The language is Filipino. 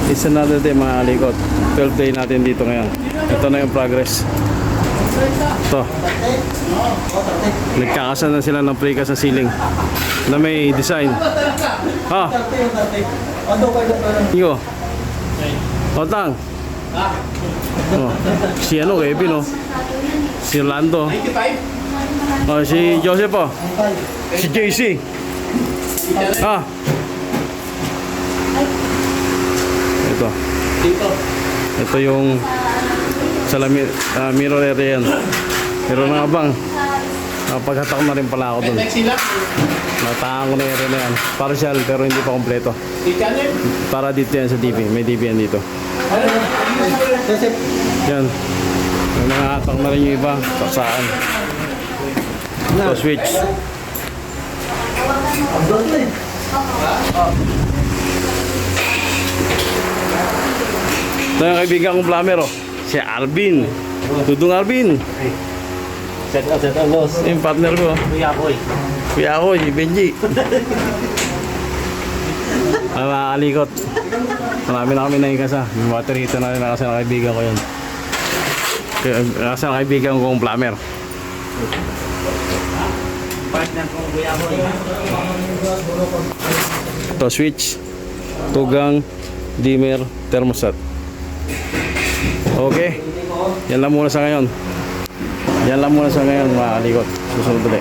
It's another day mga kalikot. 12th day natin dito ngayon. Ito na yung progress. Ito. Nagkakasan na sila ng precast sa ceiling na may design. Ah. Iyo. Otang. Oh. Si ano, Kevin, oh. Si Orlando. Oh, si Joseph, oh. Si JC. Ah. Ito yung salamin, mirror area yan. Pero na abang, paghatak na rin pala ako dun. Natahan ko na yung area na yan. Partial pero hindi pa kompleto. Para dito yan sa DB. May DB yan dito. Yan. May mga hatak na rin yung iba. Saksaan. Ito switch. Ito yung kaibigan kong plumber, oh. Si Alvin. Tudong Alvin. Set out, boss. Yung partner ko. Kuya Koy. Kuya ako, si Benji. Mga kalikot. Marami na kami naikasa. Yung water heater na rin nakasa ng kaibigan ko yun. Nakasa ng kaibigan kong plumber. Partner ko, Kuya Koy. Ito switch. Tugang, dimmer, thermostat. Okay. Yan lang muna sa ngayon. Yan lang muna sa ngayon mga kalikot. Susunod ulit.